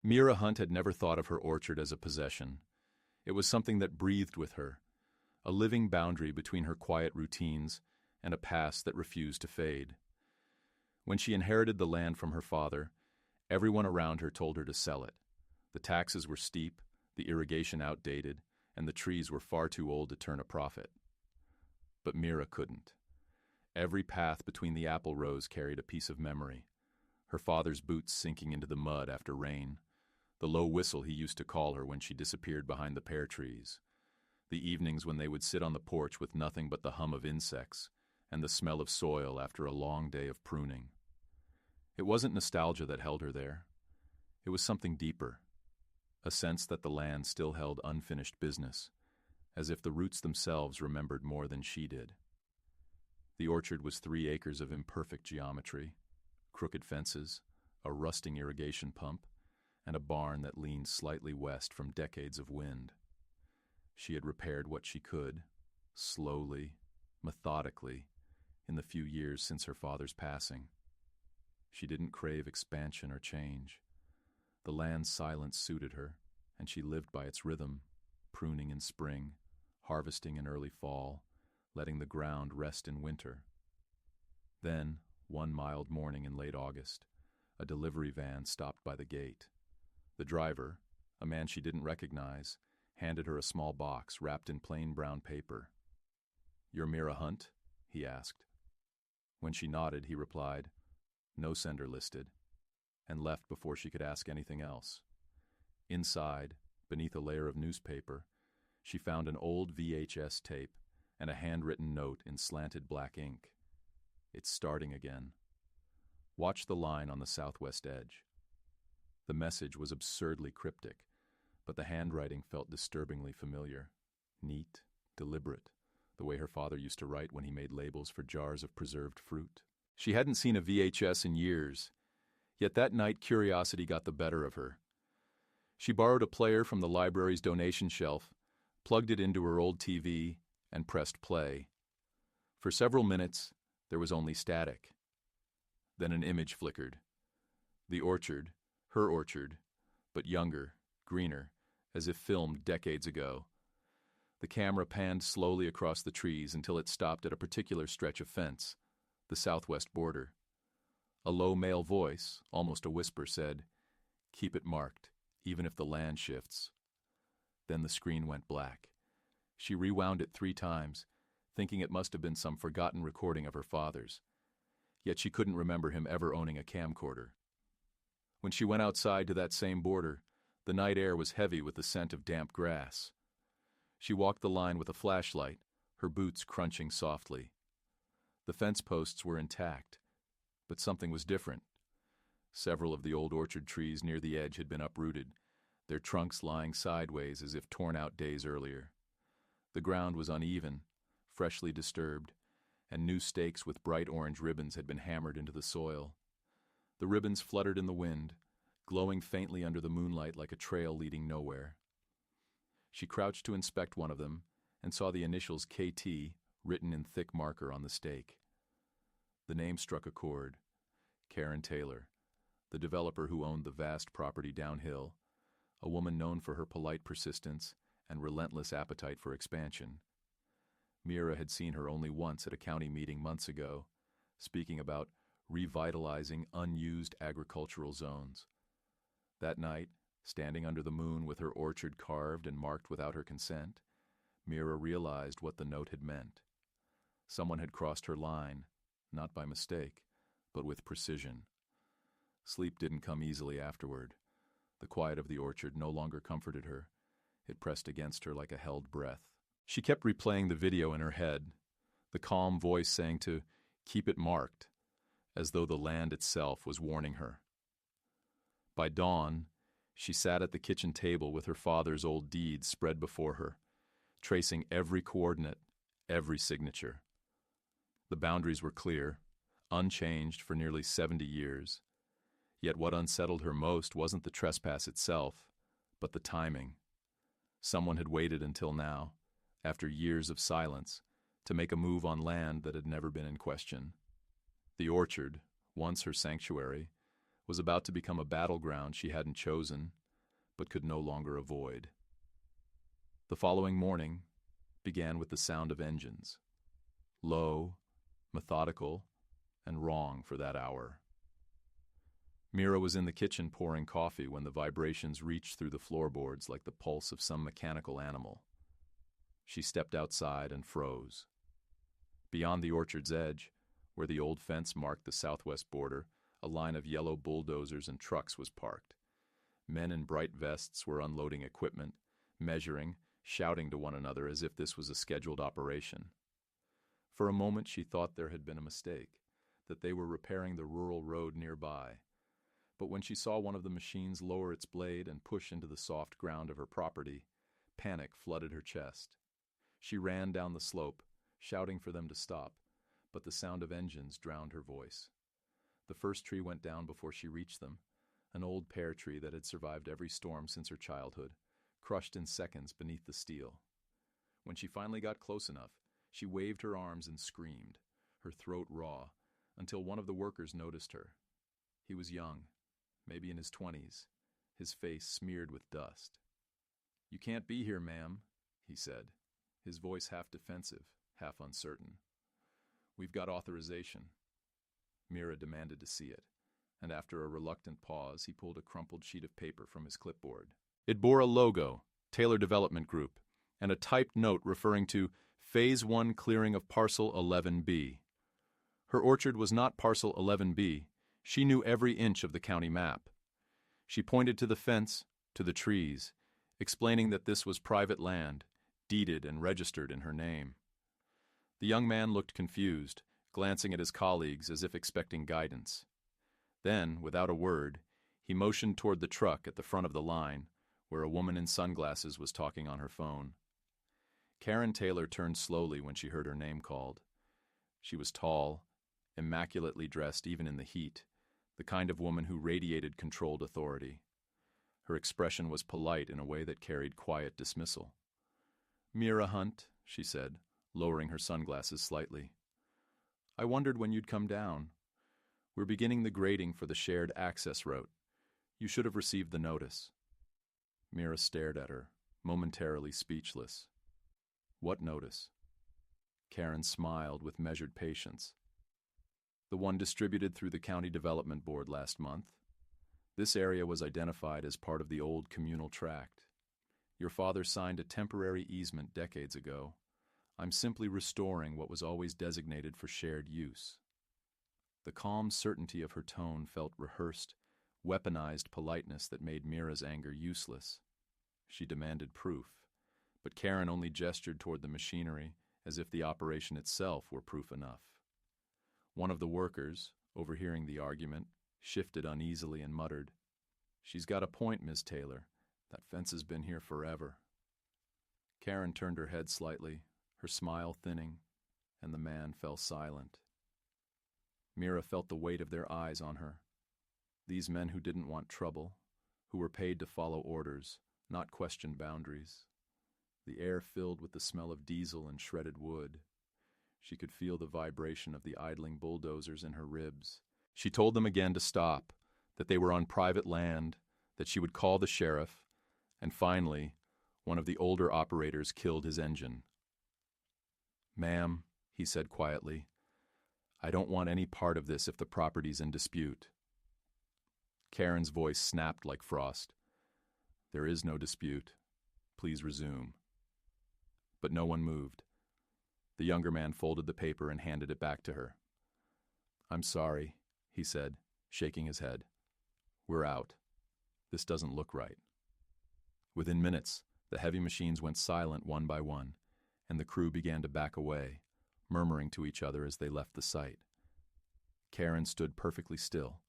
Mira Hunt had never thought of her orchard as a possession. It was something that breathed with her, a living boundary between her quiet routines and a past that refused to fade. When she inherited the land from her father, everyone around her told her to sell it. The taxes were steep, the irrigation outdated, and the trees were far too old to turn a profit. But Mira couldn't. Every path between the apple rows carried a piece of memory. Her father's boots sinking into the mud after rain, the low whistle he used to call her when she disappeared behind the pear trees, the evenings when they would sit on the porch with nothing but the hum of insects and the smell of soil after a long day of pruning. It wasn't nostalgia that held her there. It was something deeper, a sense that the land still held unfinished business, as if the roots themselves remembered more than she did. The orchard was 3 acres of imperfect geometry, crooked fences, a rusting irrigation pump, and a barn that leaned slightly west from decades of wind. She had repaired what she could, slowly, methodically, in the few years since her father's passing. She didn't crave expansion or change. The land's silence suited her, and she lived by its rhythm, pruning in spring, harvesting in early fall, letting the ground rest in winter. Then, one mild morning in late August, a delivery van stopped by the gate. The driver, a man she didn't recognize, handed her a small box wrapped in plain brown paper. "You're Mira Hunt?" he asked. When she nodded, he replied, "No sender listed," and left before she could ask anything else. Inside, beneath a layer of newspaper, she found an old VHS tape and a handwritten note in slanted black ink. "It's starting again. Watch the line on the southwest edge." The message was absurdly cryptic, but the handwriting felt disturbingly familiar. Neat, deliberate, the way her father used to write when he made labels for jars of preserved fruit. She hadn't seen a VHS in years, yet that night curiosity got the better of her. She borrowed a player from the library's donation shelf, plugged it into her old TV, and pressed play. For several minutes, there was only static. Then an image flickered. The orchard, her orchard, but younger, greener, as if filmed decades ago. The camera panned slowly across the trees until it stopped at a particular stretch of fence, the southwest border. A low male voice, almost a whisper, said, "Keep it marked, even if the land shifts." Then the screen went black. She rewound it 3 times, thinking it must have been some forgotten recording of her father's. Yet she couldn't remember him ever owning a camcorder. When she went outside to that same border, the night air was heavy with the scent of damp grass. She walked the line with a flashlight, her boots crunching softly. The fence posts were intact, but something was different. Several of the old orchard trees near the edge had been uprooted, their trunks lying sideways as if torn out days earlier. The ground was uneven, freshly disturbed, and new stakes with bright orange ribbons had been hammered into the soil. The ribbons fluttered in the wind, glowing faintly under the moonlight like a trail leading nowhere. She crouched to inspect one of them and saw the initials KT written in thick marker on the stake. The name struck a chord. Karen Taylor, the developer who owned the vast property downhill, a woman known for her polite persistence and relentless appetite for expansion. Mira had seen her only once at a county meeting months ago, speaking about revitalizing unused agricultural zones. That night, standing under the moon with her orchard carved and marked without her consent, Mira realized what the note had meant. Someone had crossed her line, not by mistake, but with precision. Sleep didn't come easily afterward. The quiet of the orchard no longer comforted her. It pressed against her like a held breath. She kept replaying the video in her head, the calm voice saying to keep it marked, as though the land itself was warning her. By dawn, she sat at the kitchen table with her father's old deeds spread before her, tracing every coordinate, every signature. The boundaries were clear, unchanged for nearly 70 years. Yet what unsettled her most wasn't the trespass itself, but the timing. Someone had waited until now, after years of silence, to make a move on land that had never been in question. The orchard, once her sanctuary, was about to become a battleground she hadn't chosen, but could no longer avoid. The following morning began with the sound of engines, low, methodical, and wrong for that hour. Mira was in the kitchen pouring coffee when the vibrations reached through the floorboards like the pulse of some mechanical animal. She stepped outside and froze. Beyond the orchard's edge, where the old fence marked the southwest border, a line of yellow bulldozers and trucks was parked. Men in bright vests were unloading equipment, measuring, shouting to one another as if this was a scheduled operation. For a moment she thought there had been a mistake, that they were repairing the rural road nearby. But when she saw one of the machines lower its blade and push into the soft ground of her property, panic flooded her chest. She ran down the slope, shouting for them to stop, but the sound of engines drowned her voice. The first tree went down before she reached them, an old pear tree that had survived every storm since her childhood, crushed in seconds beneath the steel. When she finally got close enough, she waved her arms and screamed, her throat raw, until one of the workers noticed her. He was young, maybe in his 20s, his face smeared with dust. "You can't be here, ma'am," he said, his voice half defensive, half uncertain. "We've got authorization." Mira demanded to see it, and after a reluctant pause, he pulled a crumpled sheet of paper from his clipboard. It bore a logo, Taylor Development Group, and a typed note referring to Phase 1 clearing of Parcel 11B. Her orchard was not Parcel 11B. She knew every inch of the county map. She pointed to the fence, to the trees, explaining that this was private land, deeded and registered in her name. The young man looked confused, glancing at his colleagues as if expecting guidance. Then, without a word, he motioned toward the truck at the front of the line, where a woman in sunglasses was talking on her phone. Karen Taylor turned slowly when she heard her name called. She was tall, immaculately dressed even in the heat, the kind of woman who radiated controlled authority. Her expression was polite in a way that carried quiet dismissal. "Mira Hunt," she said, lowering her sunglasses slightly. "I wondered when you'd come down. We're beginning the grading for the shared access route. You should have received the notice." Mira stared at her, momentarily speechless. "What notice?" Karen smiled with measured patience. "The one distributed through the County Development Board last month. This area was identified as part of the old communal tract. Your father signed a temporary easement decades ago. I'm simply restoring what was always designated for shared use." The calm certainty of her tone felt rehearsed, weaponized politeness that made Mira's anger useless. She demanded proof, but Karen only gestured toward the machinery as if the operation itself were proof enough. One of the workers, overhearing the argument, shifted uneasily and muttered, "She's got a point, Miss Taylor. That fence has been here forever." Karen turned her head slightly, her smile thinning, and the man fell silent. Mira felt the weight of their eyes on her. These men who didn't want trouble, who were paid to follow orders, not question boundaries. The air filled with the smell of diesel and shredded wood. She could feel the vibration of the idling bulldozers in her ribs. She told them again to stop, that they were on private land, that she would call the sheriff, and finally, one of the older operators killed his engine. "Ma'am," he said quietly, "I don't want any part of this if the property's in dispute." Karen's voice snapped like frost. "There is no dispute. Please resume." But no one moved. The younger man folded the paper and handed it back to her. "I'm sorry," he said, shaking his head. "We're out. This doesn't look right." Within minutes, the heavy machines went silent one by one, and the crew began to back away, murmuring to each other as they left the site. Karen stood perfectly still,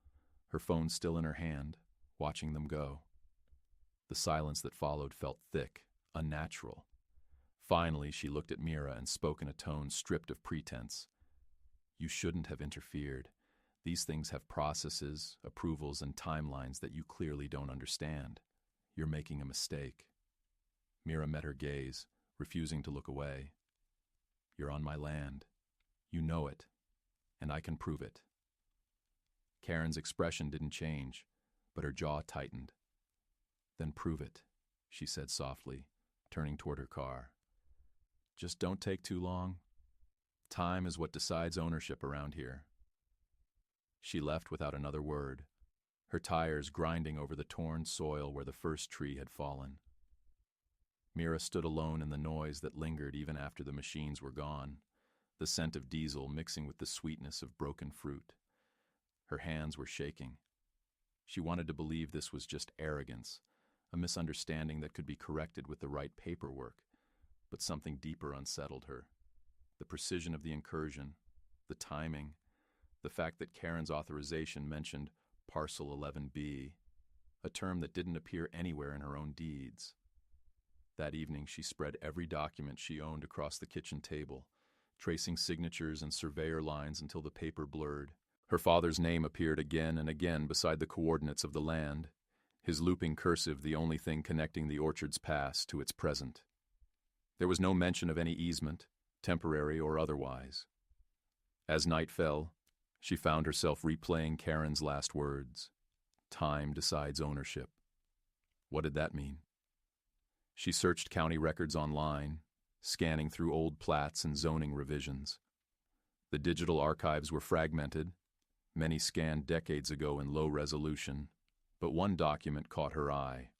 her phone still in her hand, watching them go. The silence that followed felt thick, unnatural. Finally, she looked at Mira and spoke in a tone stripped of pretense. "You shouldn't have interfered. These things have processes, approvals, and timelines that you clearly don't understand. You're making a mistake." Mira met her gaze, refusing to look away. "You're on my land. You know it, and I can prove it." Karen's expression didn't change, but her jaw tightened. "Then prove it," she said softly, turning toward her car. "Just don't take too long. Time is what decides ownership around here." She left without another word, her tires grinding over the torn soil where the first tree had fallen. Mira stood alone in the noise that lingered even after the machines were gone, the scent of diesel mixing with the sweetness of broken fruit. Her hands were shaking. She wanted to believe this was just arrogance, a misunderstanding that could be corrected with the right paperwork, but something deeper unsettled her. The precision of the incursion, the timing, the fact that Karen's authorization mentioned Parcel 11B, a term that didn't appear anywhere in her own deeds. That evening she spread every document she owned across the kitchen table, tracing signatures and surveyor lines until the paper blurred. Her father's name appeared again and again beside the coordinates of the land, his looping cursive the only thing connecting the orchard's past to its present. There was no mention of any easement, temporary or otherwise. As night fell, she found herself replaying Karen's last words. Time decides ownership. What did that mean? She searched county records online, scanning through old plats and zoning revisions. The digital archives were fragmented, many scanned decades ago in low resolution, but one document caught her eye.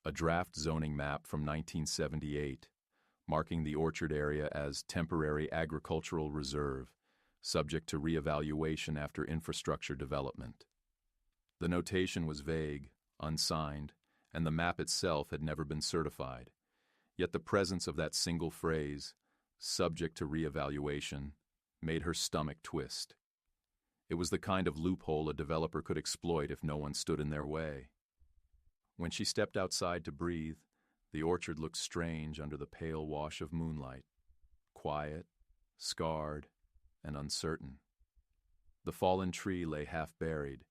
A draft zoning map from 1978, marking the orchard area as temporary agricultural reserve, subject to reevaluation after infrastructure development. The notation was vague, unsigned, and the map itself had never been certified. Yet the presence of that single phrase, subject to reevaluation, made her stomach twist. It was the kind of loophole a developer could exploit if no one stood in their way. When she stepped outside to breathe, the orchard looked strange under the pale wash of moonlight, quiet, scarred, and uncertain. The fallen tree lay half buried,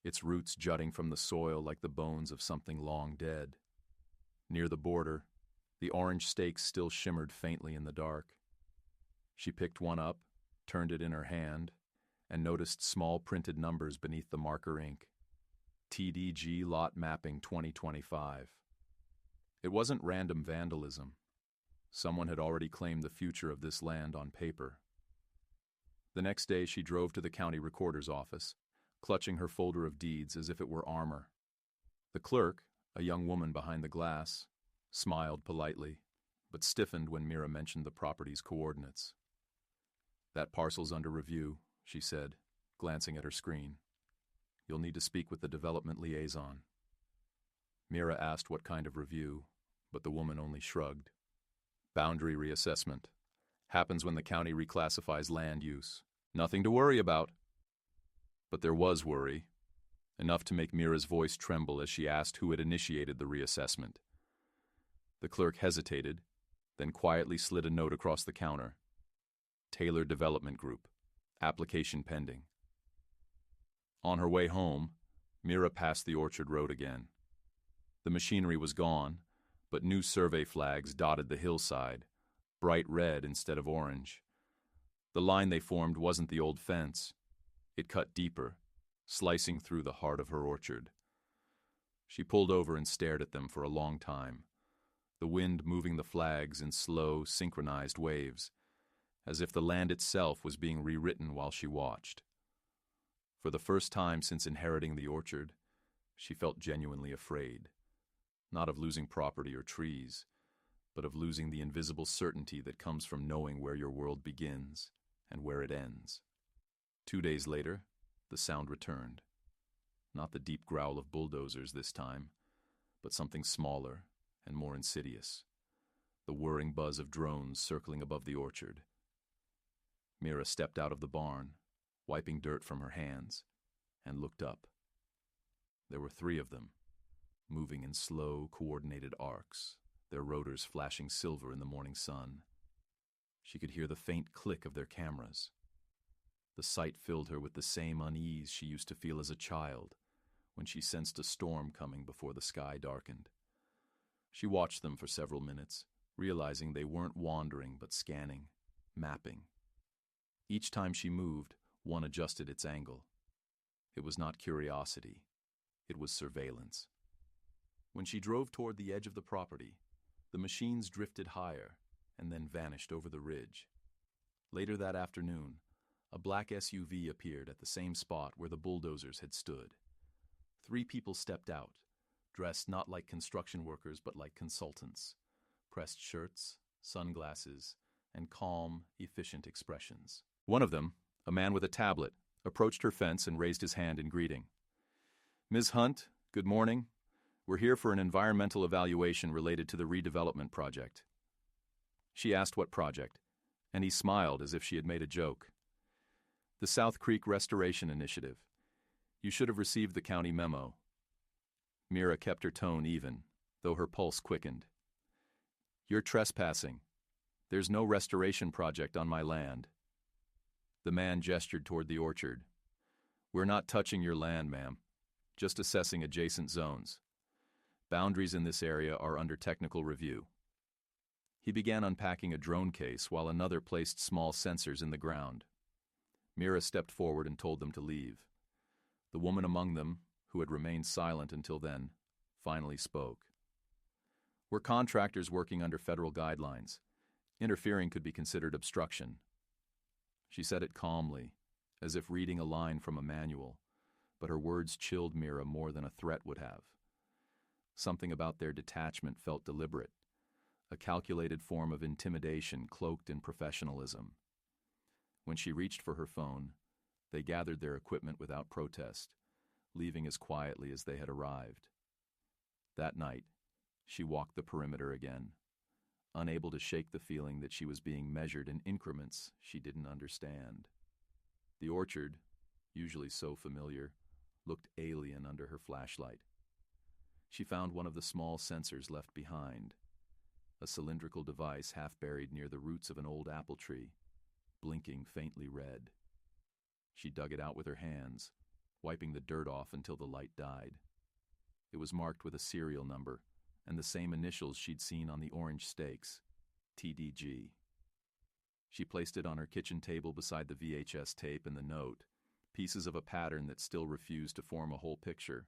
its roots jutting from the soil like the bones of something long dead. Near the border, the orange stakes still shimmered faintly in the dark. She picked one up, turned it in her hand, and noticed small printed numbers beneath the marker ink. TDG Lot Mapping 2025. It wasn't random vandalism. Someone had already claimed the future of this land on paper. The next day she drove to the county recorder's office, clutching her folder of deeds as if it were armor. The clerk, a young woman behind the glass, smiled politely, but stiffened when Mira mentioned the property's coordinates. "That parcel's under review," she said, glancing at her screen. "You'll need to speak with the development liaison." Mira asked what kind of review, but the woman only shrugged. "Boundary reassessment. Happens when the county reclassifies land use. Nothing to worry about." But there was worry, enough to make Mira's voice tremble as she asked who had initiated the reassessment. The clerk hesitated, then quietly slid a note across the counter. "Taylor Development Group. Application pending." On her way home, Mira passed the orchard road again. The machinery was gone, but new survey flags dotted the hillside, bright red instead of orange. The line they formed wasn't the old fence. It cut deeper, slicing through the heart of her orchard. She pulled over and stared at them for a long time, the wind moving the flags in slow, synchronized waves, as if the land itself was being rewritten while she watched. For the first time since inheriting the orchard, she felt genuinely afraid, not of losing property or trees, but of losing the invisible certainty that comes from knowing where your world begins and where it ends. 2 days later, the sound returned. Not the deep growl of bulldozers this time, but something smaller and more insidious. The whirring buzz of drones circling above the orchard. Mira stepped out of the barn, wiping dirt from her hands, and looked up. There were 3 of them, moving in slow, coordinated arcs, their rotors flashing silver in the morning sun. She could hear the faint click of their cameras. The sight filled her with the same unease she used to feel as a child, when she sensed a storm coming before the sky darkened. She watched them for several minutes, realizing they weren't wandering but scanning, mapping. Each time she moved, one adjusted its angle. It was not curiosity. It was surveillance. When she drove toward the edge of the property, the machines drifted higher and then vanished over the ridge. Later that afternoon, a black SUV appeared at the same spot where the bulldozers had stood. 3 people stepped out, dressed not like construction workers but like consultants, pressed shirts, sunglasses, and calm, efficient expressions. One of them, a man with a tablet, approached her fence and raised his hand in greeting. "Ms. Hunt, good morning. We're here for an environmental evaluation related to the redevelopment project." She asked what project, and he smiled as if she had made a joke. "The South Creek Restoration Initiative. You should have received the county memo." Mira kept her tone even, though her pulse quickened. "You're trespassing. There's no restoration project on my land." The man gestured toward the orchard. "We're not touching your land, ma'am. Just assessing adjacent zones. Boundaries in this area are under technical review." He began unpacking a drone case while another placed small sensors in the ground. Mira stepped forward and told them to leave. The woman among them, who had remained silent until then, finally spoke. "We're contractors working under federal guidelines. Interfering could be considered obstruction." She said it calmly, as if reading a line from a manual, but her words chilled Mira more than a threat would have. Something about their detachment felt deliberate, a calculated form of intimidation cloaked in professionalism. When she reached for her phone, they gathered their equipment without protest, leaving as quietly as they had arrived. That night, she walked the perimeter again, unable to shake the feeling that she was being measured in increments she didn't understand. The orchard, usually so familiar, looked alien under her flashlight. She found one of the small sensors left behind, a cylindrical device half buried near the roots of an old apple tree, blinking faintly red. She dug it out with her hands, wiping the dirt off until the light died. It was marked with a serial number and the same initials she'd seen on the orange stakes, TDG. She placed it on her kitchen table beside the VHS tape and the note, pieces of a pattern that still refused to form a whole picture.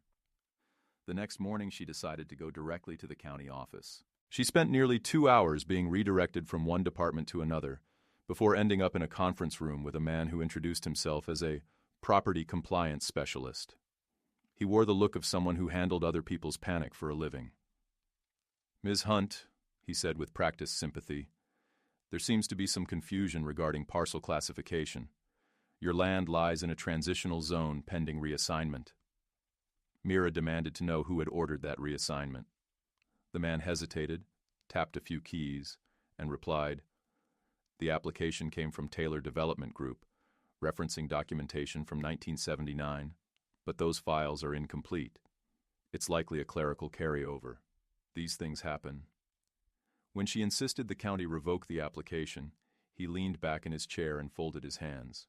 The next morning she decided to go directly to the county office. She spent nearly 2 hours being redirected from one department to another, before ending up in a conference room with a man who introduced himself as a property compliance specialist. He wore the look of someone who handled other people's panic for a living. "Ms. Hunt," he said with practiced sympathy, "there seems to be some confusion regarding parcel classification. Your land lies in a transitional zone pending reassignment." Mira demanded to know who had ordered that reassignment. The man hesitated, tapped a few keys, and replied, "The application came from Taylor Development Group, referencing documentation from 1979, but those files are incomplete. It's likely a clerical carryover. These things happen." When she insisted the county revoke the application, he leaned back in his chair and folded his hands.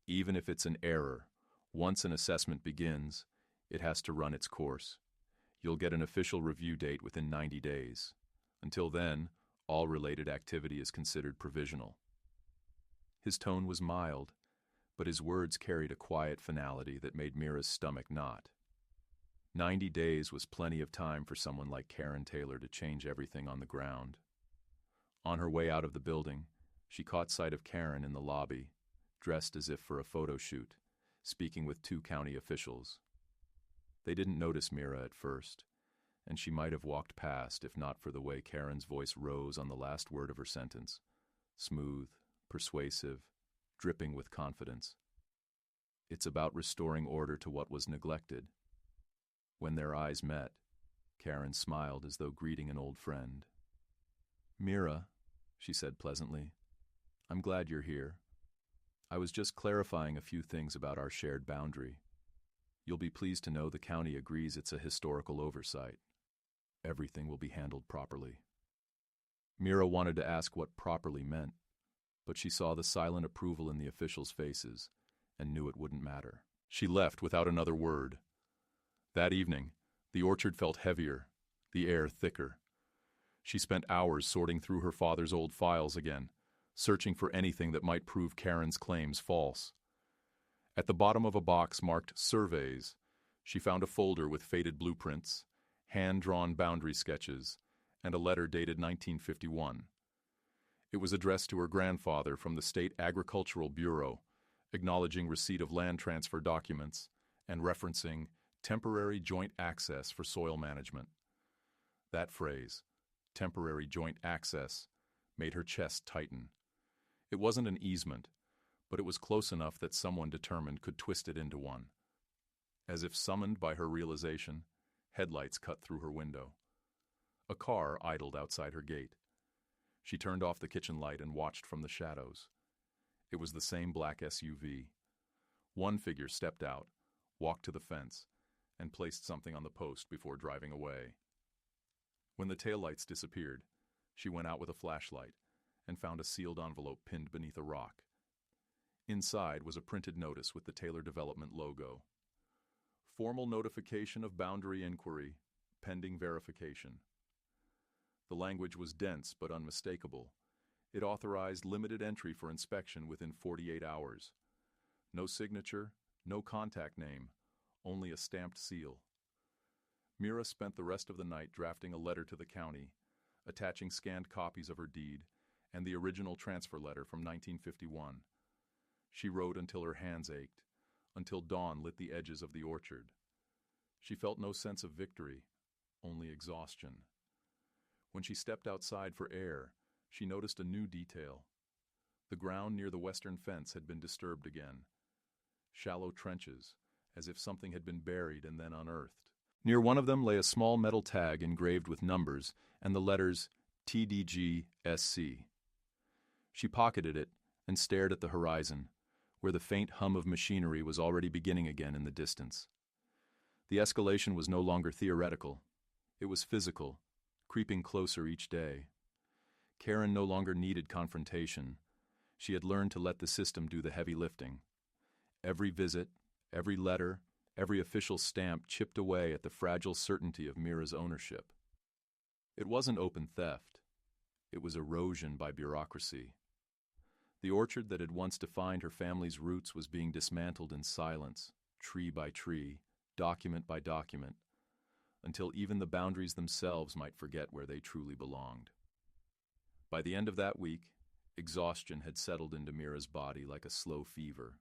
"Even if it's an error, once an assessment begins, it has to run its course. You'll get an official review date within 90 days. Until then, all related activity is considered provisional." His tone was mild, but his words carried a quiet finality that made Mira's stomach knot. 90 days was plenty of time for someone like Karen Taylor to change everything on the ground. On her way out of the building, she caught sight of Karen in the lobby, dressed as if for a photo shoot, speaking with 2 county officials. They didn't notice Mira at first, and she might have walked past if not for the way Karen's voice rose on the last word of her sentence, smooth, persuasive, dripping with confidence. "It's about restoring order to what was neglected." When their eyes met, Karen smiled as though greeting an old friend. "Mira," she said pleasantly, "I'm glad you're here. I was just clarifying a few things about our shared boundary. You'll be pleased to know the county agrees it's a historical oversight. Everything will be handled properly." Mira wanted to ask what properly meant, but she saw the silent approval in the officials' faces and knew it wouldn't matter. She left without another word. That evening, the orchard felt heavier, the air thicker. She spent hours sorting through her father's old files again, searching for anything that might prove Karen's claims false. At the bottom of a box marked Surveys, she found a folder with faded blueprints, hand-drawn boundary sketches, and a letter dated 1951. It was addressed to her grandfather from the State Agricultural Bureau, acknowledging receipt of land transfer documents and referencing temporary joint access for soil management. That phrase, temporary joint access, made her chest tighten. It wasn't an easement, but it was close enough that someone determined could twist it into one. As if summoned by her realization, headlights cut through her window. A car idled outside her gate. She turned off the kitchen light and watched from the shadows. It was the same black SUV. One figure stepped out, walked to the fence, and placed something on the post before driving away. When the taillights disappeared, she went out with a flashlight and found a sealed envelope pinned beneath a rock. Inside was a printed notice with the Taylor Development logo. Formal notification of boundary inquiry, pending verification. The language was dense but unmistakable. It authorized limited entry for inspection within 48 hours. No signature, no contact name, only a stamped seal. Mira spent the rest of the night drafting a letter to the county, attaching scanned copies of her deed and the original transfer letter from 1951. She wrote until her hands ached, until dawn lit the edges of the orchard. She felt no sense of victory, only exhaustion. When she stepped outside for air, she noticed a new detail. The ground near the western fence had been disturbed again. Shallow trenches, as if something had been buried and then unearthed. Near one of them lay a small metal tag engraved with numbers and the letters TDG-SC. She pocketed it and stared at the horizon, where the faint hum of machinery was already beginning again in the distance. The escalation was no longer theoretical. It was physical, creeping closer each day. Karen no longer needed confrontation. She had learned to let the system do the heavy lifting. Every visit, every letter, every official stamp chipped away at the fragile certainty of Mira's ownership. It wasn't open theft. It was erosion by bureaucracy. The orchard that had once defined her family's roots was being dismantled in silence, tree by tree, document by document, until even the boundaries themselves might forget where they truly belonged. By the end of that week, exhaustion had settled into Mira's body like a slow fever.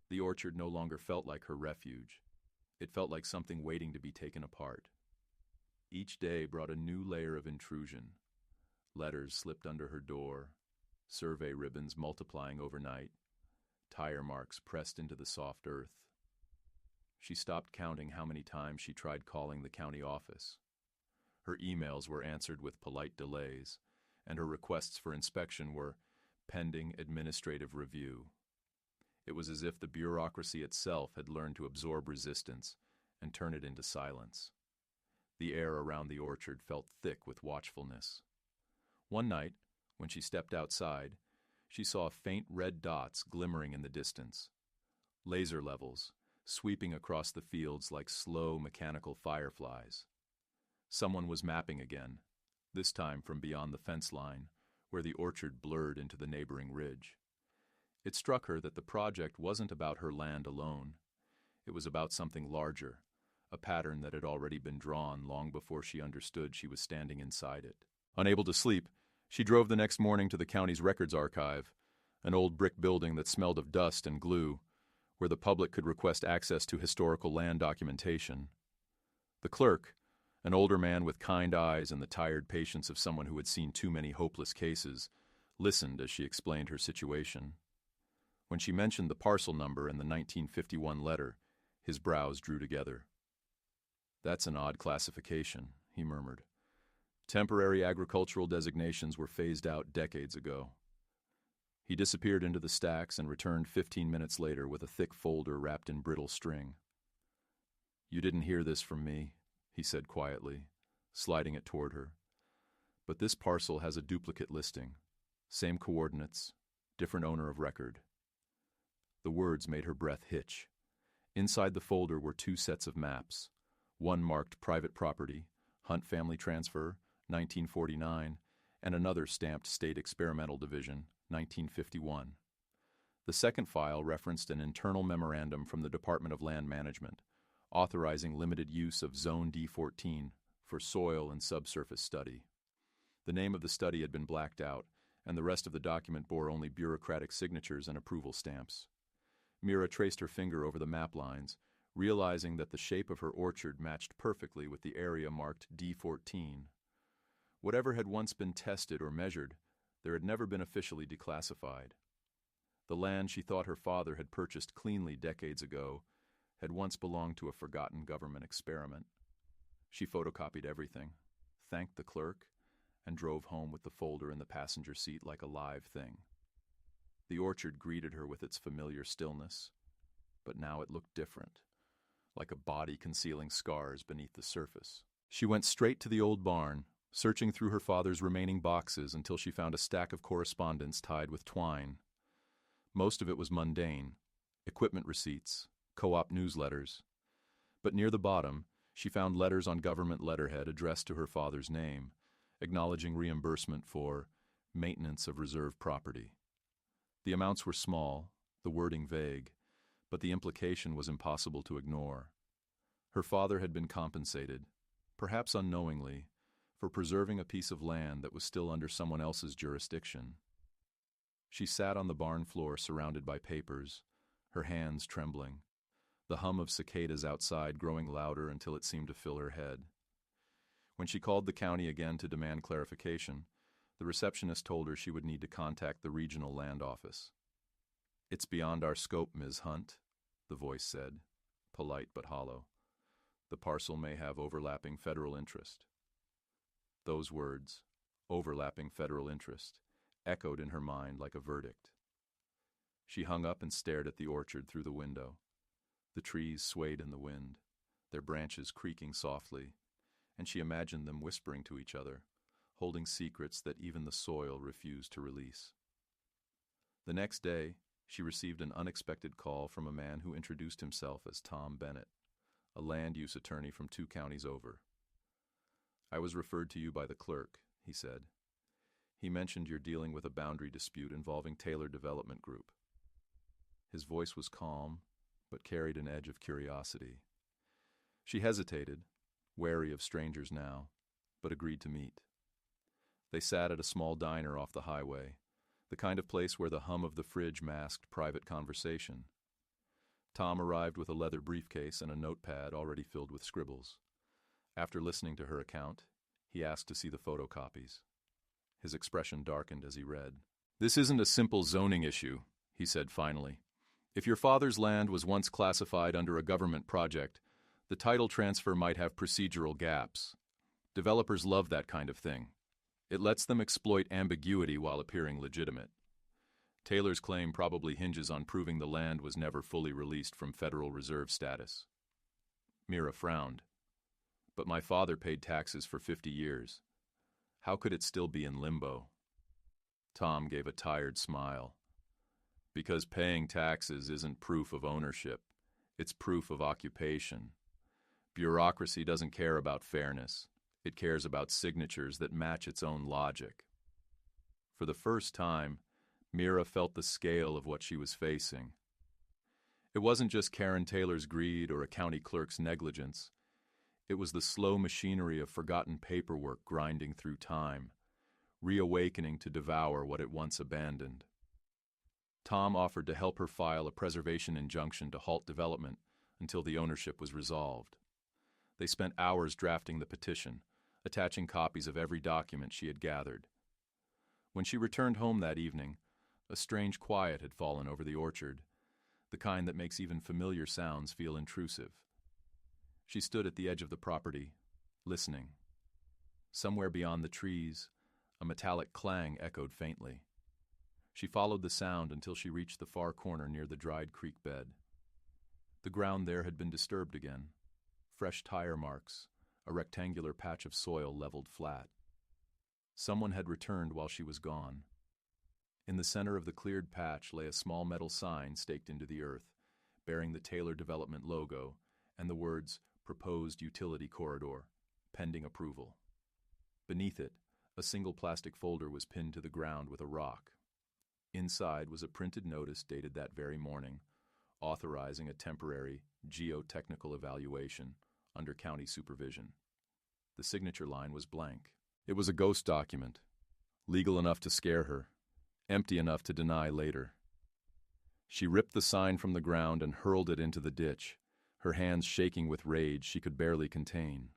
The orchard no longer felt like her refuge. It felt like something waiting to be taken apart. Each day brought a new layer of intrusion. Letters slipped under her door, survey ribbons multiplying overnight, tire marks pressed into the soft earth. She stopped counting how many times she tried calling the county office. Her emails were answered with polite delays, and her requests for inspection were pending administrative review. It was as if the bureaucracy itself had learned to absorb resistance and turn it into silence. The air around the orchard felt thick with watchfulness. One night, when she stepped outside, she saw faint red dots glimmering in the distance. Laser levels, sweeping across the fields like slow mechanical fireflies. Someone was mapping again, this time from beyond the fence line, where the orchard blurred into the neighboring ridge. It struck her that the project wasn't about her land alone. It was about something larger, a pattern that had already been drawn long before she understood she was standing inside it. Unable to sleep, she drove the next morning to the county's records archive, an old brick building that smelled of dust and glue, where the public could request access to historical land documentation. The clerk, an older man with kind eyes and the tired patience of someone who had seen too many hopeless cases, listened as she explained her situation. When she mentioned the parcel number and the 1951 letter, his brows drew together. "That's an odd classification," he murmured. "Temporary agricultural designations were phased out decades ago." He disappeared into the stacks and returned 15 minutes later with a thick folder wrapped in brittle string. "You didn't hear this from me," he said quietly, sliding it toward her. "But this parcel has a duplicate listing. Same coordinates, different owner of record." The words made her breath hitch. Inside the folder were 2 sets of maps, one marked private property, Hunt Family Transfer, 1949, and another stamped State Experimental Division, 1951. The second file referenced an internal memorandum from the Department of Land Management, authorizing limited use of Zone D14 for soil and subsurface study. The name of the study had been blacked out, and the rest of the document bore only bureaucratic signatures and approval stamps. Mira traced her finger over the map lines, realizing that the shape of her orchard matched perfectly with the area marked D14. Whatever had once been tested or measured, there had never been officially declassified. The land she thought her father had purchased cleanly decades ago had once belonged to a forgotten government experiment. She photocopied everything, thanked the clerk, and drove home with the folder in the passenger seat like a live thing. The orchard greeted her with its familiar stillness, but now it looked different, like a body concealing scars beneath the surface. She went straight to the old barn, searching through her father's remaining boxes until she found a stack of correspondence tied with twine. Most of it was mundane, equipment receipts, co-op newsletters. But near the bottom, she found letters on government letterhead addressed to her father's name, acknowledging reimbursement for maintenance of reserve property. The amounts were small, the wording vague, but the implication was impossible to ignore. Her father had been compensated, perhaps unknowingly, for preserving a piece of land that was still under someone else's jurisdiction. She sat on the barn floor surrounded by papers, her hands trembling, the hum of cicadas outside growing louder until it seemed to fill her head. When she called the county again to demand clarification, the receptionist told her she would need to contact the regional land office. "It's beyond our scope, Ms. Hunt," the voice said, polite but hollow. "The parcel may have overlapping federal interest." Those words, overlapping federal interest, echoed in her mind like a verdict. She hung up and stared at the orchard through the window. The trees swayed in the wind, their branches creaking softly, and she imagined them whispering to each other, holding secrets that even the soil refused to release. The next day, she received an unexpected call from a man who introduced himself as Tom Bennett, a land use attorney from 2 counties over. "I was referred to you by the clerk," he said. "He mentioned you're dealing with a boundary dispute involving Taylor Development Group." His voice was calm, but carried an edge of curiosity. She hesitated, wary of strangers now, but agreed to meet. They sat at a small diner off the highway, the kind of place where the hum of the fridge masked private conversation. Tom arrived with a leather briefcase and a notepad already filled with scribbles. After listening to her account, he asked to see the photocopies. His expression darkened as he read. "This isn't a simple zoning issue," he said finally. "If your father's land was once classified under a government project, the title transfer might have procedural gaps. Developers love that kind of thing. It lets them exploit ambiguity while appearing legitimate. Taylor's claim probably hinges on proving the land was never fully released from Federal Reserve status." Mira frowned. "But my father paid taxes for 50 years. How could it still be in limbo?" Tom gave a tired smile. "Because paying taxes isn't proof of ownership. It's proof of occupation. Bureaucracy doesn't care about fairness. It cares about signatures that match its own logic." For the first time, Mira felt the scale of what she was facing. It wasn't just Karen Taylor's greed or a county clerk's negligence. It was the slow machinery of forgotten paperwork grinding through time, reawakening to devour what it once abandoned. Tom offered to help her file a preservation injunction to halt development until the ownership was resolved. They spent hours drafting the petition, attaching copies of every document she had gathered. When she returned home that evening, a strange quiet had fallen over the orchard, the kind that makes even familiar sounds feel intrusive. She stood at the edge of the property, listening. Somewhere beyond the trees, a metallic clang echoed faintly. She followed the sound until she reached the far corner near the dried creek bed. The ground there had been disturbed again. Fresh tire marks, a rectangular patch of soil leveled flat. Someone had returned while she was gone. In the center of the cleared patch lay a small metal sign staked into the earth, bearing the Taylor Development logo and the words "Proposed Utility Corridor, Pending Approval." Beneath it, a single plastic folder was pinned to the ground with a rock. Inside was a printed notice dated that very morning, authorizing a temporary geotechnical evaluation under county supervision. The signature line was blank. It was a ghost document, legal enough to scare her, empty enough to deny later. She ripped the sign from the ground and hurled it into the ditch, her hands shaking with rage she could barely contain.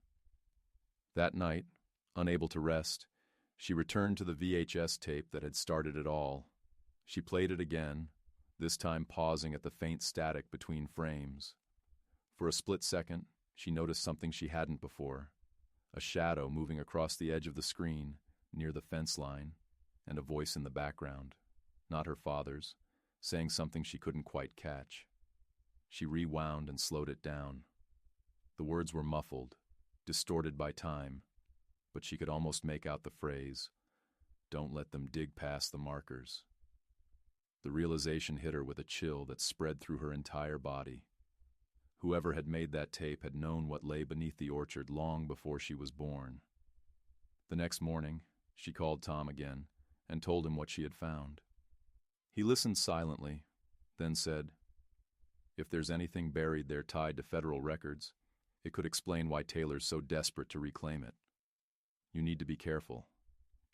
That night, unable to rest, she returned to the VHS tape that had started it all. She played it again, this time pausing at the faint static between frames. For a split second, she noticed something she hadn't before, a shadow moving across the edge of the screen, near the fence line, and a voice in the background, not her father's, saying something she couldn't quite catch. She rewound and slowed it down. The words were muffled, distorted by time, but she could almost make out the phrase, "Don't let them dig past the markers." The realization hit her with a chill that spread through her entire body. Whoever had made that tape had known what lay beneath the orchard long before she was born. The next morning, she called Tom again and told him what she had found. He listened silently, then said, "If there's anything buried there tied to federal records, it could explain why Taylor's so desperate to reclaim it. You need to be careful.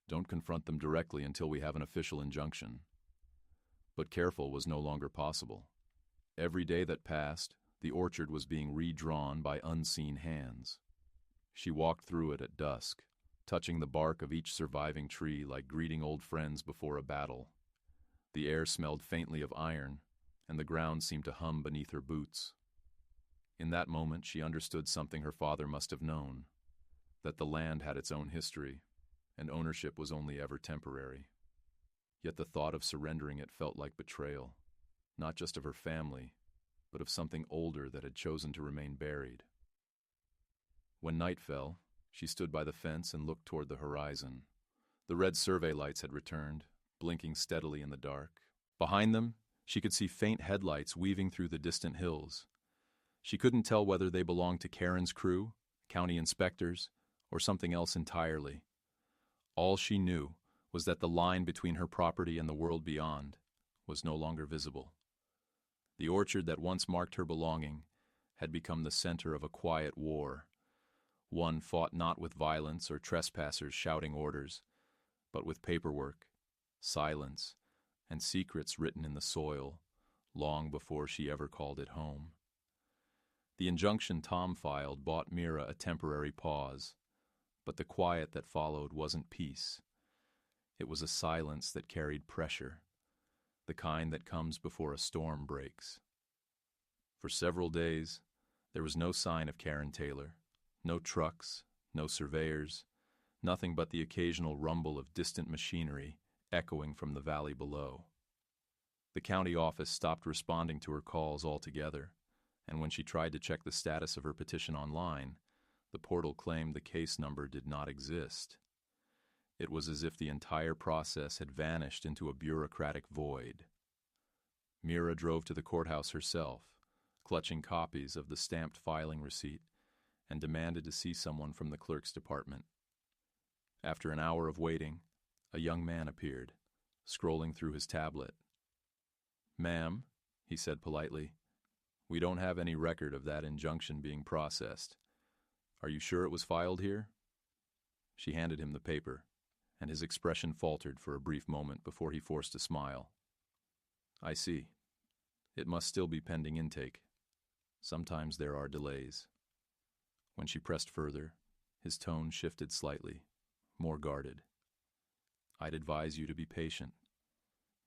Don't confront them directly until we have an official injunction." But careful was no longer possible. Every day that passed, the orchard was being redrawn by unseen hands. She walked through it at dusk, touching the bark of each surviving tree like greeting old friends before a battle. The air smelled faintly of iron, and the ground seemed to hum beneath her boots. In that moment, she understood something her father must have known, that the land had its own history, and ownership was only ever temporary. Yet the thought of surrendering it felt like betrayal, not just of her family, but of something older that had chosen to remain buried. When night fell, she stood by the fence and looked toward the horizon. The red survey lights had returned, blinking steadily in the dark. Behind them, she could see faint headlights weaving through the distant hills. She couldn't tell whether they belonged to Karen's crew, county inspectors, or something else entirely. All she knew was that the line between her property and the world beyond was no longer visible. The orchard that once marked her belonging had become the center of a quiet war, one fought not with violence or trespassers shouting orders, but with paperwork, silence, and secrets written in the soil long before she ever called it home. The injunction Tom filed bought Mira a temporary pause, but the quiet that followed wasn't peace. It was a silence that carried pressure, the kind that comes before a storm breaks. For several days, there was no sign of Karen Taylor, no trucks, no surveyors, nothing but the occasional rumble of distant machinery echoing from the valley below. The county office stopped responding to her calls altogether, and when she tried to check the status of her petition online, the portal claimed the case number did not exist. It was as if the entire process had vanished into a bureaucratic void. Mira drove to the courthouse herself, clutching copies of the stamped filing receipt, and demanded to see someone from the clerk's department. After an hour of waiting, a young man appeared, scrolling through his tablet. "Ma'am," he said politely, "we don't have any record of that injunction being processed. Are you sure it was filed here?" She handed him the paper, and his expression faltered for a brief moment before he forced a smile. "I see. It must still be pending intake. Sometimes there are delays." When she pressed further, his tone shifted slightly, more guarded. "I'd advise you to be patient.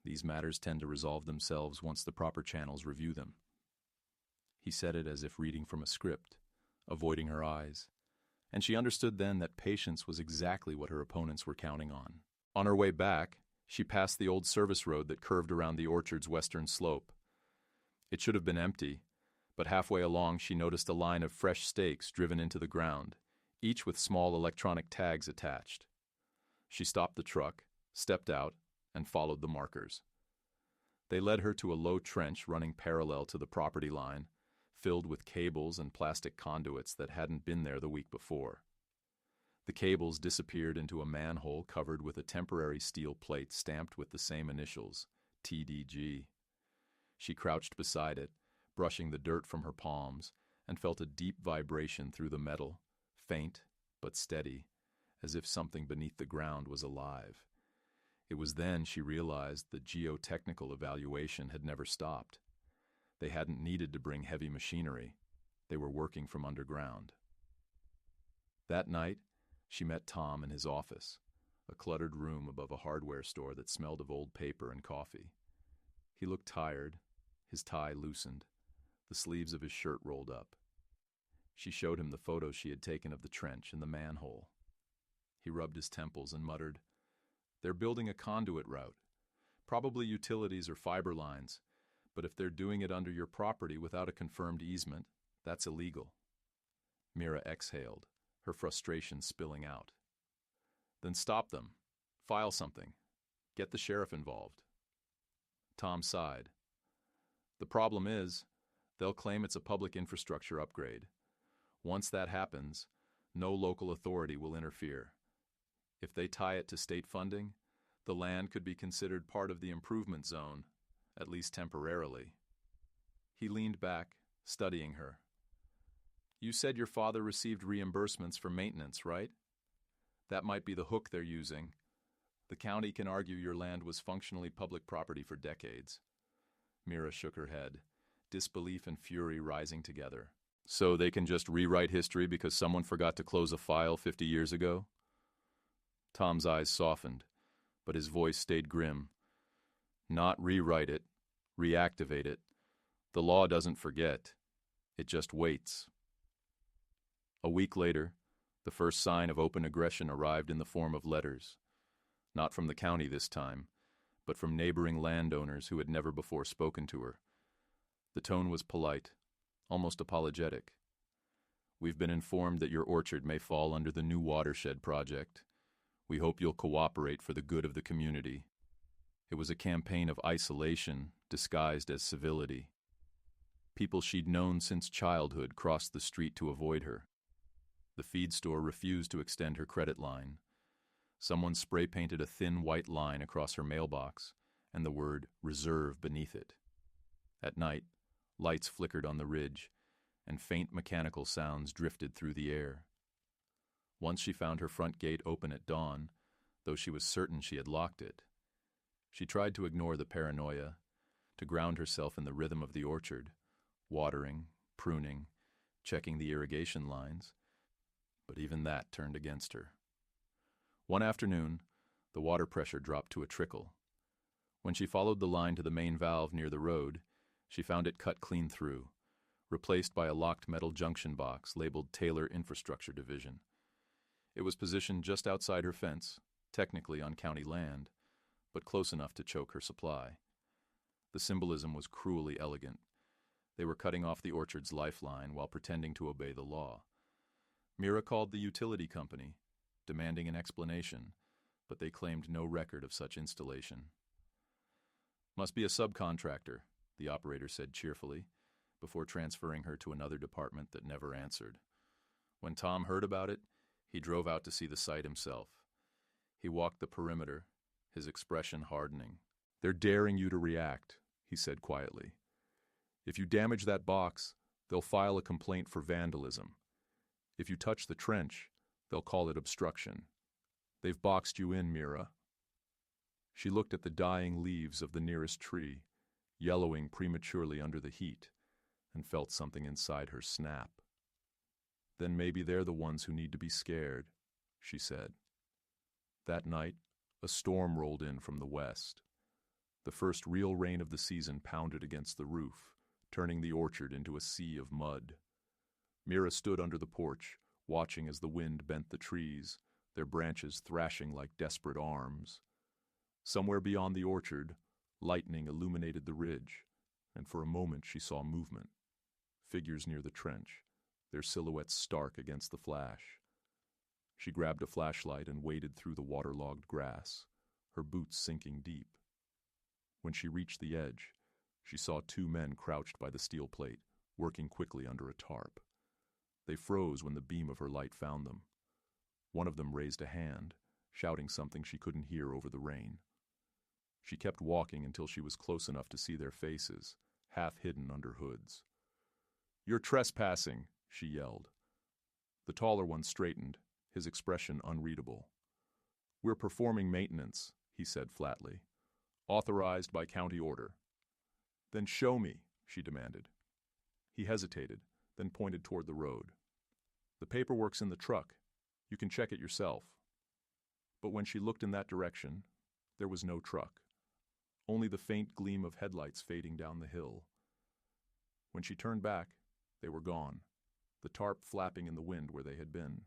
These matters tend to resolve themselves once the proper channels review them." He said it as if reading from a script, avoiding her eyes, and she understood then that patience was exactly what her opponents were counting on. On her way back, she passed the old service road that curved around the orchard's western slope. It should have been empty, but halfway along she noticed a line of fresh stakes driven into the ground, each with small electronic tags attached. She stopped the truck, stepped out, and followed the markers. They led her to a low trench running parallel to the property line, filled with cables and plastic conduits that hadn't been there the week before. The cables disappeared into a manhole covered with a temporary steel plate stamped with the same initials, TDG. She crouched beside it, brushing the dirt from her palms, and felt a deep vibration through the metal, faint but steady, as if something beneath the ground was alive. It was then she realized the geotechnical evaluation had never stopped. They hadn't needed to bring heavy machinery. They were working from underground. That night, she met Tom in his office, a cluttered room above a hardware store that smelled of old paper and coffee. He looked tired, his tie loosened, the sleeves of his shirt rolled up. She showed him the photos she had taken of the trench and the manhole. He rubbed his temples and muttered, "They're building a conduit route. Probably utilities or fiber lines, but if they're doing it under your property without a confirmed easement, that's illegal." Mira exhaled, her frustration spilling out. "Then stop them. File something. Get the sheriff involved." Tom sighed. "The problem is, they'll claim it's a public infrastructure upgrade. Once that happens, no local authority will interfere. If they tie it to state funding, the land could be considered part of the improvement zone, at least temporarily." He leaned back, studying her. "You said your father received reimbursements for maintenance, right? That might be the hook they're using. The county can argue your land was functionally public property for decades." Mira shook her head, disbelief and fury rising together. "So they can just rewrite history because someone forgot to close a file 50 years ago?" Tom's eyes softened, but his voice stayed grim. "Not rewrite it, reactivate it. The law doesn't forget. It just waits." A week later, the first sign of open aggression arrived in the form of letters. Not from the county this time, but from neighboring landowners who had never before spoken to her. The tone was polite, almost apologetic. "We've been informed that your orchard may fall under the new watershed project. We hope you'll cooperate for the good of the community." It was a campaign of isolation disguised as civility. People she'd known since childhood crossed the street to avoid her. The feed store refused to extend her credit line. Someone spray-painted a thin white line across her mailbox and the word "Reserve" beneath it. At night, lights flickered on the ridge, and faint mechanical sounds drifted through the air. Once she found her front gate open at dawn, though she was certain she had locked it. She tried to ignore the paranoia, to ground herself in the rhythm of the orchard, watering, pruning, checking the irrigation lines, but even that turned against her. One afternoon, the water pressure dropped to a trickle. When she followed the line to the main valve near the road, she found it cut clean through, replaced by a locked metal junction box labeled Taylor Infrastructure Division. It was positioned just outside her fence, technically on county land, but close enough to choke her supply. The symbolism was cruelly elegant. They were cutting off the orchard's lifeline while pretending to obey the law. Mira called the utility company, demanding an explanation, but they claimed no record of such installation. "Must be a subcontractor," the operator said cheerfully, before transferring her to another department that never answered. When Tom heard about it, he drove out to see the site himself. He walked the perimeter, his expression hardening. "They're daring you to react," he said quietly. "If you damage that box, they'll file a complaint for vandalism. If you touch the trench, they'll call it obstruction. They've boxed you in, Mira." She looked at the dying leaves of the nearest tree, yellowing prematurely under the heat, and felt something inside her snap. "Then maybe they're the ones who need to be scared," she said. That night, a storm rolled in from the west. The first real rain of the season pounded against the roof, turning the orchard into a sea of mud. Mira stood under the porch, watching as the wind bent the trees, their branches thrashing like desperate arms. Somewhere beyond the orchard, lightning illuminated the ridge, and for a moment she saw movement. Figures near the trench, their silhouettes stark against the flash. She grabbed a flashlight and waded through the waterlogged grass, her boots sinking deep. When she reached the edge, she saw two men crouched by the steel plate, working quickly under a tarp. They froze when the beam of her light found them. One of them raised a hand, shouting something she couldn't hear over the rain. She kept walking until she was close enough to see their faces, half hidden under hoods. "You're trespassing," she yelled. The taller one straightened, his expression unreadable. "We're performing maintenance," he said flatly. "Authorized by county order." "Then show me," she demanded. He hesitated, then pointed toward the road. "The paperwork's in the truck. You can check it yourself." But when she looked in that direction, there was no truck, only the faint gleam of headlights fading down the hill. When she turned back, they were gone, the tarp flapping in the wind where they had been.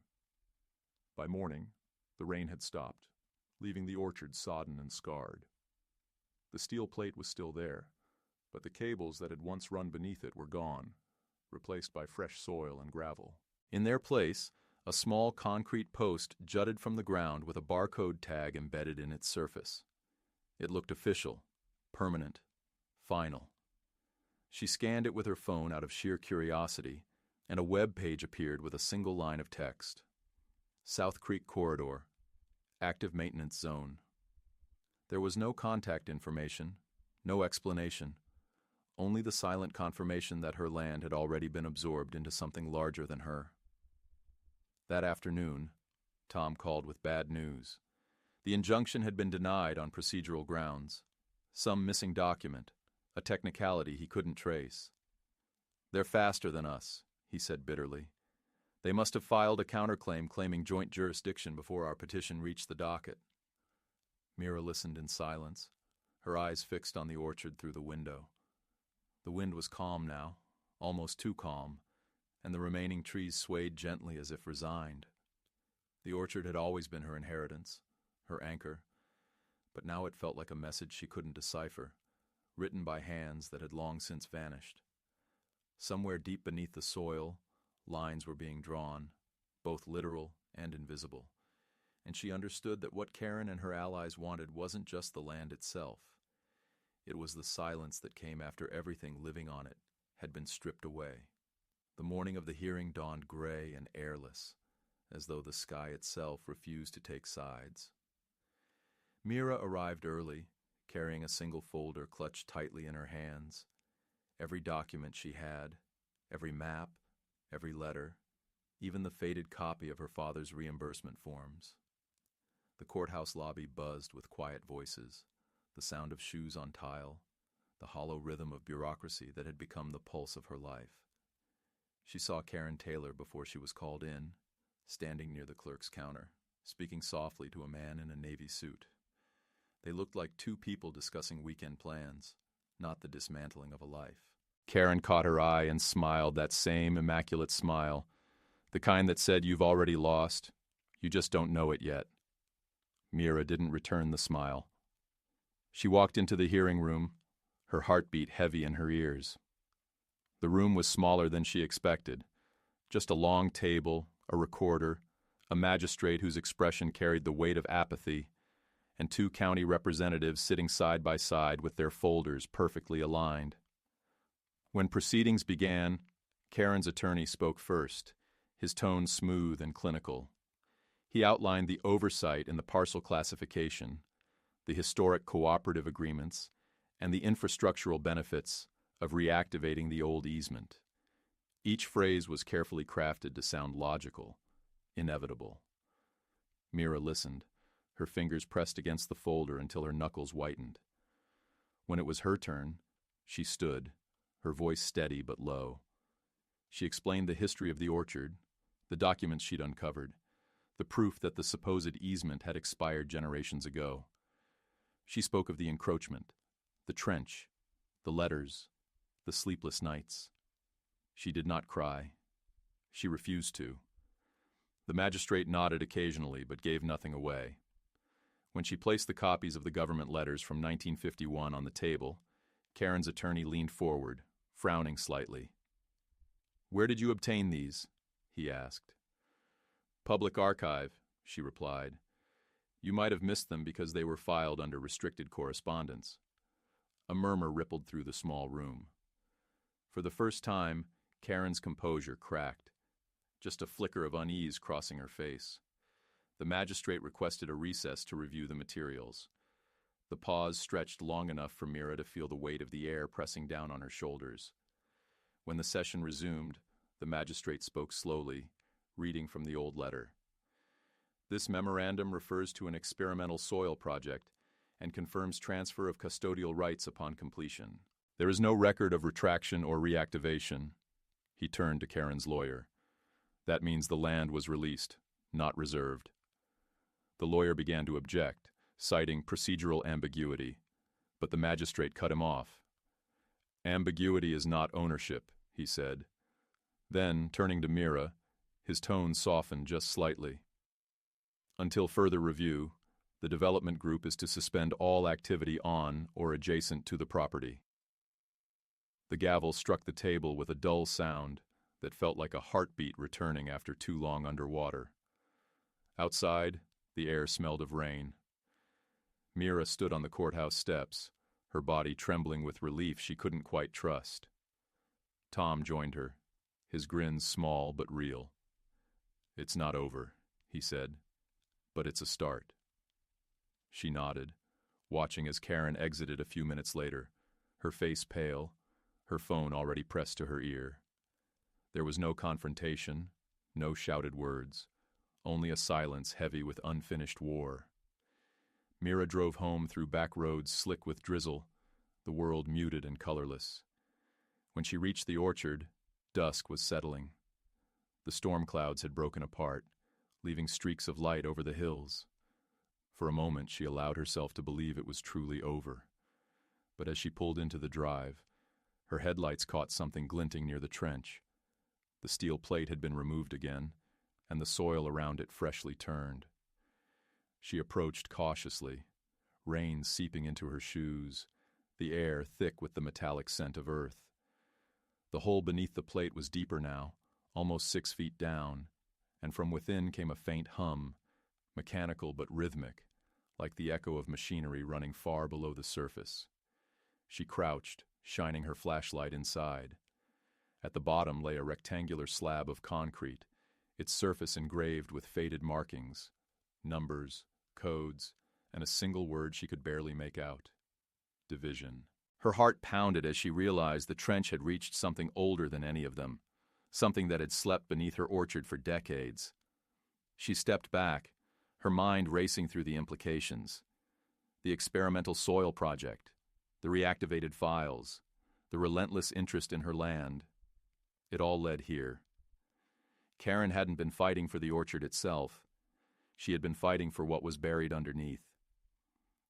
By morning, the rain had stopped, leaving the orchard sodden and scarred. The steel plate was still there, but the cables that had once run beneath it were gone, replaced by fresh soil and gravel. In their place, a small concrete post jutted from the ground with a barcode tag embedded in its surface. It looked official, permanent, final. She scanned it with her phone out of sheer curiosity, and a web page appeared with a single line of text. South Creek Corridor, active maintenance zone. There was no contact information, no explanation, only the silent confirmation that her land had already been absorbed into something larger than her. That afternoon, Tom called with bad news. The injunction had been denied on procedural grounds. Some missing document, a technicality he couldn't trace. "They're faster than us," he said bitterly. "They must have filed a counterclaim claiming joint jurisdiction before our petition reached the docket." Mira listened in silence, her eyes fixed on the orchard through the window. The wind was calm now, almost too calm, and the remaining trees swayed gently as if resigned. The orchard had always been her inheritance, her anchor, but now it felt like a message she couldn't decipher, written by hands that had long since vanished. Somewhere deep beneath the soil, lines were being drawn, both literal and invisible, and she understood that what Karen and her allies wanted wasn't just the land itself. It was the silence that came after everything living on it had been stripped away. The morning of the hearing dawned gray and airless, as though the sky itself refused to take sides. Mira arrived early, carrying a single folder clutched tightly in her hands. Every document she had, every map, every letter, even the faded copy of her father's reimbursement forms. The courthouse lobby buzzed with quiet voices, the sound of shoes on tile, the hollow rhythm of bureaucracy that had become the pulse of her life. She saw Karen Taylor before she was called in, standing near the clerk's counter, speaking softly to a man in a navy suit. They looked like two people discussing weekend plans, not the dismantling of a life. Karen caught her eye and smiled that same immaculate smile, the kind that said, "You've already lost. You just don't know it yet." Mira didn't return the smile. She walked into the hearing room, her heartbeat heavy in her ears. The room was smaller than she expected. Just a long table, a recorder, a magistrate whose expression carried the weight of apathy, and two county representatives sitting side by side with their folders perfectly aligned. When proceedings began, Karen's attorney spoke first, his tone smooth and clinical. He outlined the oversight in the parcel classification, the historic cooperative agreements, and the infrastructural benefits of reactivating the old easement. Each phrase was carefully crafted to sound logical, inevitable. Mira listened, her fingers pressed against the folder until her knuckles whitened. When it was her turn, she stood, her voice steady but low. She explained the history of the orchard, the documents she'd uncovered, the proof that the supposed easement had expired generations ago. She spoke of the encroachment, the trench, the letters, the sleepless nights. She did not cry. She refused to. The magistrate nodded occasionally but gave nothing away. When she placed the copies of the government letters from 1951 on the table, Karen's attorney leaned forward, frowning slightly. "Where did you obtain these?" he asked. "Public Archive," she replied. "You might have missed them because they were filed under restricted correspondence." A murmur rippled through the small room. For the first time, Karen's composure cracked, just a flicker of unease crossing her face. The magistrate requested a recess to review the materials. The pause stretched long enough for Mira to feel the weight of the air pressing down on her shoulders. When the session resumed, the magistrate spoke slowly, reading from the old letter. This memorandum refers to an experimental soil project and confirms transfer of custodial rights upon completion. There is no record of retraction or reactivation. He turned to Karen's lawyer. That means the land was released, not reserved. The lawyer began to object, citing procedural ambiguity, but the magistrate cut him off. Ambiguity is not ownership, he said. Then, turning to Mira, his tone softened just slightly. Until further review, the development group is to suspend all activity on or adjacent to the property. The gavel struck the table with a dull sound that felt like a heartbeat returning after too long underwater. Outside, the air smelled of rain. Mira stood on the courthouse steps, her body trembling with relief she couldn't quite trust. Tom joined her, his grin small but real. "It's not over," he said, "but it's a start." She nodded, watching as Karen exited a few minutes later, her face pale, her phone already pressed to her ear. There was no confrontation, no shouted words, only a silence heavy with unfinished war. Mira drove home through back roads slick with drizzle, the world muted and colorless. When she reached the orchard, dusk was settling. The storm clouds had broken apart, leaving streaks of light over the hills. For a moment she allowed herself to believe it was truly over. But as she pulled into the drive, her headlights caught something glinting near the trench. The steel plate had been removed again, and the soil around it freshly turned. She approached cautiously, rain seeping into her shoes, the air thick with the metallic scent of earth. The hole beneath the plate was deeper now, almost 6 feet down, and from within came a faint hum, mechanical but rhythmic, like the echo of machinery running far below the surface. She crouched, shining her flashlight inside. At the bottom lay a rectangular slab of concrete, its surface engraved with faded markings, numbers, codes, and a single word she could barely make out. Division. Her heart pounded as she realized the trench had reached something older than any of them, something that had slept beneath her orchard for decades. She stepped back, her mind racing through the implications. The experimental soil project, the reactivated files, the relentless interest in her land. It all led here. Karen hadn't been fighting for the orchard itself. She had been fighting for what was buried underneath.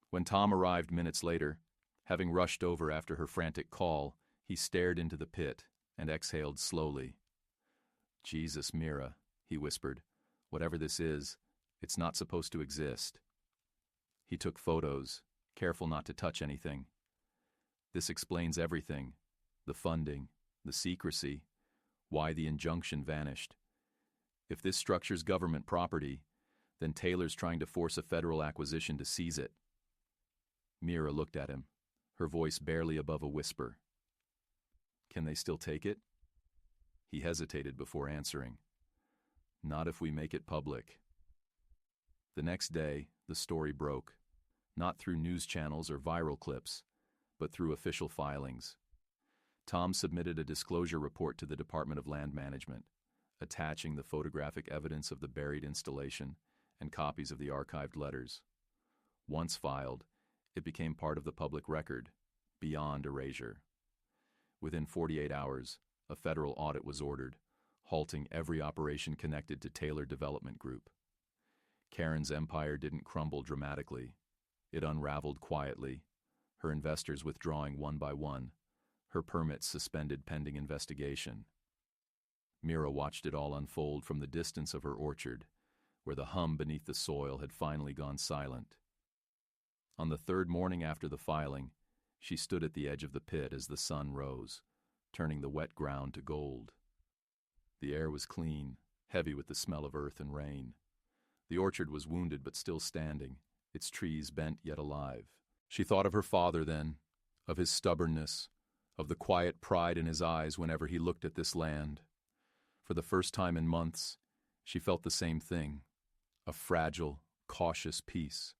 When Tom arrived minutes later, having rushed over after her frantic call, he stared into the pit and exhaled slowly. "Jesus, Mira," he whispered. "Whatever this is, it's not supposed to exist." He took photos, careful not to touch anything. This explains everything: the funding, the secrecy, why the injunction vanished. If this structure's government property, then Taylor's trying to force a federal acquisition to seize it. Mira looked at him, her voice barely above a whisper. "Can they still take it?" He hesitated before answering. "Not if we make it public." The next day, the story broke, not through news channels or viral clips, but through official filings. Tom submitted a disclosure report to the Department of Land Management, attaching the photographic evidence of the buried installation and copies of the archived letters. Once filed, it became part of the public record, beyond erasure. Within 48 hours, a federal audit was ordered, halting every operation connected to Taylor Development Group. Karen's empire didn't crumble dramatically. It unraveled quietly, her investors withdrawing one by one, her permits suspended pending investigation. Mira watched it all unfold from the distance of her orchard, where the hum beneath the soil had finally gone silent. On the third morning after the filing, she stood at the edge of the pit as the sun rose, turning the wet ground to gold. The air was clean, heavy with the smell of earth and rain. The orchard was wounded but still standing, its trees bent yet alive. She thought of her father then, of his stubbornness, of the quiet pride in his eyes whenever he looked at this land. For the first time in months, she felt the same thing, a fragile, cautious peace.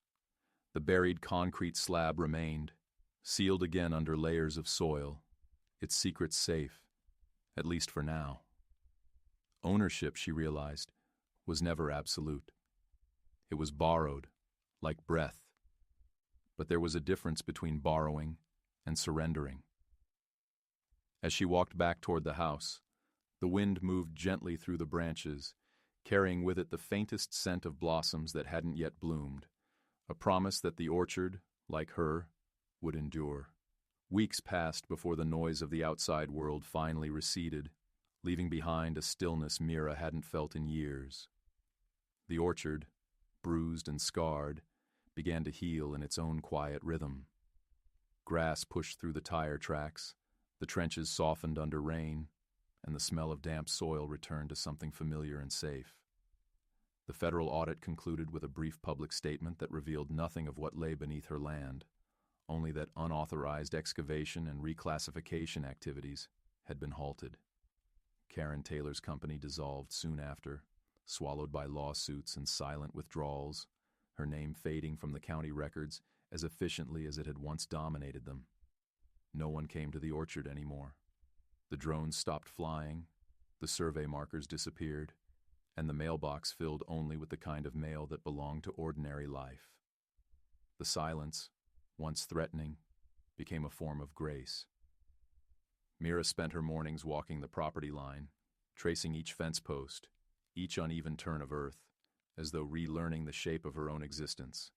The buried concrete slab remained, sealed again under layers of soil, its secrets safe, at least for now. Ownership, she realized, was never absolute. It was borrowed, like breath. But there was a difference between borrowing and surrendering. As she walked back toward the house, the wind moved gently through the branches, carrying with it the faintest scent of blossoms that hadn't yet bloomed, a promise that the orchard, like her, would endure. Weeks passed before the noise of the outside world finally receded, leaving behind a stillness Mira hadn't felt in years. The orchard, bruised and scarred, began to heal in its own quiet rhythm. Grass pushed through the tire tracks, the trenches softened under rain, and the smell of damp soil returned to something familiar and safe. The federal audit concluded with a brief public statement that revealed nothing of what lay beneath her land, only that unauthorized excavation and reclassification activities had been halted. Karen Taylor's company dissolved soon after, swallowed by lawsuits and silent withdrawals, her name fading from the county records as efficiently as it had once dominated them. No one came to the orchard anymore. The drones stopped flying, the survey markers disappeared, and the mailbox filled only with the kind of mail that belonged to ordinary life. The silence, once threatening, became a form of grace. Mira spent her mornings walking the property line, tracing each fence post, each uneven turn of earth, as though relearning the shape of her own existence.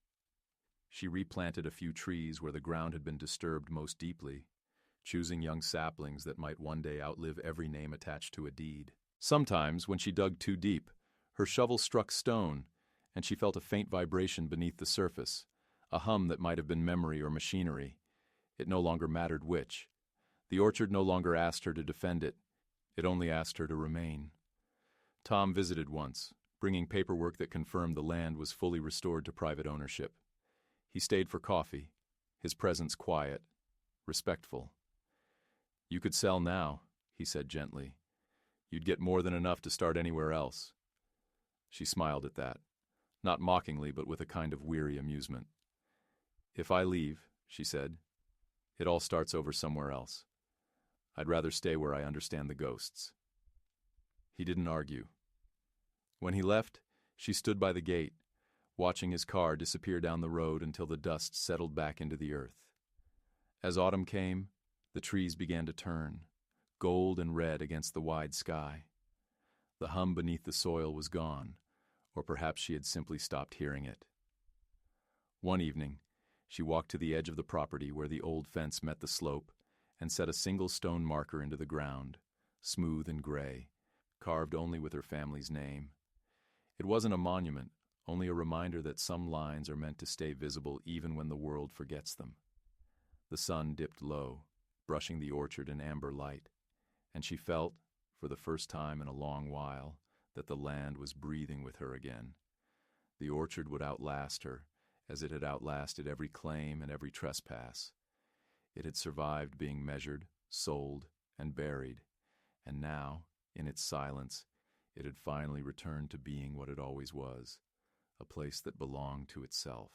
She replanted a few trees where the ground had been disturbed most deeply, choosing young saplings that might one day outlive every name attached to a deed. Sometimes, when she dug too deep, her shovel struck stone, and she felt a faint vibration beneath the surface, a hum that might have been memory or machinery. It no longer mattered which. The orchard no longer asked her to defend it. It only asked her to remain. Tom visited once, bringing paperwork that confirmed the land was fully restored to private ownership. He stayed for coffee, his presence quiet, respectful. "You could sell now," he said gently. "You'd get more than enough to start anywhere else." She smiled at that, not mockingly but with a kind of weary amusement. "If I leave," she said, "it all starts over somewhere else. I'd rather stay where I understand the ghosts." He didn't argue. When he left, she stood by the gate, watching his car disappear down the road until the dust settled back into the earth. As autumn came, the trees began to turn, gold and red against the wide sky. The hum beneath the soil was gone, or perhaps she had simply stopped hearing it. One evening, she walked to the edge of the property where the old fence met the slope and set a single stone marker into the ground, smooth and gray, carved only with her family's name. It wasn't a monument, only a reminder that some lines are meant to stay visible even when the world forgets them. The sun dipped low, brushing the orchard in amber light, and she felt, for the first time in a long while, that the land was breathing with her again. The orchard would outlast her, as it had outlasted every claim and every trespass. It had survived being measured, sold, and buried, and now, in its silence, it had finally returned to being what it always was, a place that belonged to itself.